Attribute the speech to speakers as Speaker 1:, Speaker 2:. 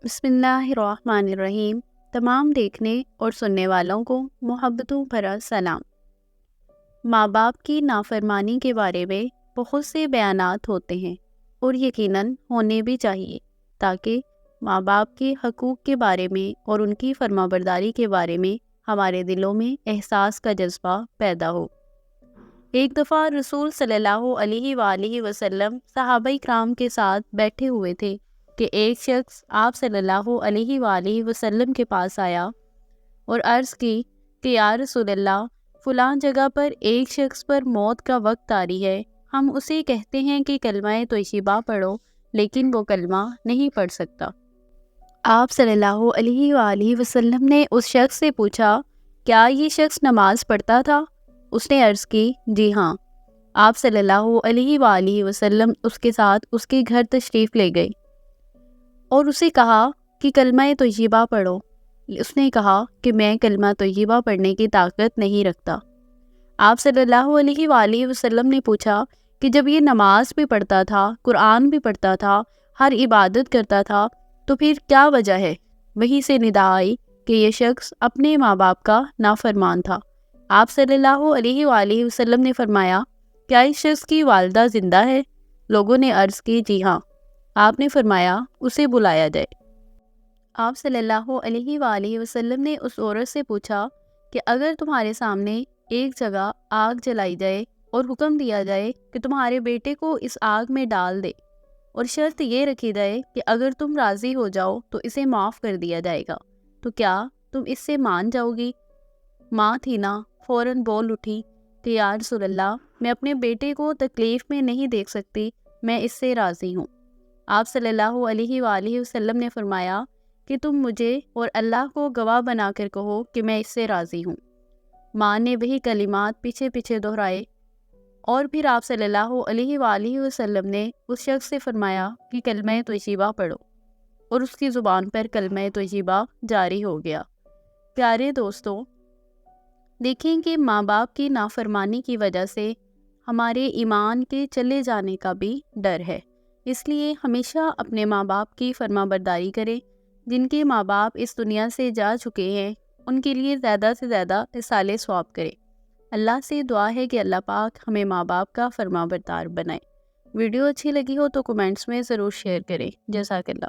Speaker 1: बिस्मिल्लाहिर्रहमानिर्रहीम। तमाम देखने और सुनने वालों को मोहब्बतों भरा सलाम। माँ बाप की नाफरमानी के बारे में बहुत से बयानात होते हैं और यकीनन होने भी चाहिए, ताकि माँ बाप के हकूक़ के बारे में और उनकी फरमाबरदारी के बारे में हमारे दिलों में एहसास का जज्बा पैदा हो। एक दफ़ा रसूल सल्लल्लाहु अलैहि वसल्लम सहाबाए किराम के साथ बैठे हुए थे कि एक शख्स आप सल्लल्लाहु अलैहि वसल्लम के पास आया और अर्ज़ की कि या रसूलल्लाह, फ़लाँ जगह पर एक शख्स पर मौत का वक्त आरी है। हम उसे कहते हैं कि कलमा तोयबा पढ़ो, लेकिन वो कलमा नहीं पढ़ सकता। आप सल्लल्लाहु अलैहि वसल्लम ने उस शख्स से पूछा, क्या ये शख्स नमाज पढ़ता था? उसने अर्ज़ की, जी हाँ। आप सल्लल्लाहु अलैहि वसल्लम उसके साथ उसके घर तशरीफ़ ले गए और उसे कहा कि कलमा तोयबा पढ़ो। उसने कहा कि मैं कलमा तोयबा पढ़ने की ताकत नहीं रखता। आप सल्लल्लाहु अलैहि वसल्लम ने पूछा कि जब ये नमाज भी पढ़ता था, कुरान भी पढ़ता था, हर इबादत करता था, तो फिर क्या वजह है? वहीं से निदा आई कि ये शख्स अपने माँ बाप का नाफरमान था। आप सल्लल्लाहु अलैहि वसल्लम ने फरमाया, क्या इस शख्स की वालिदा ज़िंदा है? लोगों ने अर्ज़ की, जी हाँ। आपने फरमाया, उसे बुलाया जाए। आप सल्लल्लाहु अलैहि वसल्लम ने उस औरत से पूछा कि अगर तुम्हारे सामने एक जगह आग जलाई जाए और हुक्म दिया जाए कि तुम्हारे बेटे को इस आग में डाल दे, और शर्त ये रखी जाए कि अगर तुम राज़ी हो जाओ तो इसे माफ़ कर दिया जाएगा, तो क्या तुम इससे मान जाओगी? माँ थी ना, फ़ौरन बोल उठी कि या रसूलल्लाह, मैं अपने बेटे को तकलीफ़ में नहीं देख सकती, मैं इससे राज़ी हूँ। आप सल्लल्लाहु अलैहि वसल्लम ने फरमाया कि तुम मुझे और अल्लाह को गवाह बनाकर कहो कि मैं इससे राज़ी हूँ। माँ ने वही कलिमात पीछे पीछे दोहराए और फिर आप सल्लल्लाहु अलैहि वसल्लम ने उस शख्स से फरमाया कि कलमा तोयबा पढ़ो, और उसकी ज़ुबान पर कलमा तोयबा जारी हो गया। प्यारे दोस्तों, देखें कि माँ बाप की नाफरमानी की वजह से हमारे ईमान के चले जाने का भी डर है। इसलिए हमेशा अपने माँ बाप की फरमाबरदारी करें। जिनके माँ बाप इस दुनिया से जा चुके हैं, उनके लिए ज़्यादा से ज़्यादा इसाले सवाब करें। अल्लाह से दुआ है कि अल्लाह पाक हमें माँ बाप का फरमाबरदार बनाए। वीडियो अच्छी लगी हो तो कमेंट्स में ज़रूर शेयर करें। जज़ाकल्लाह।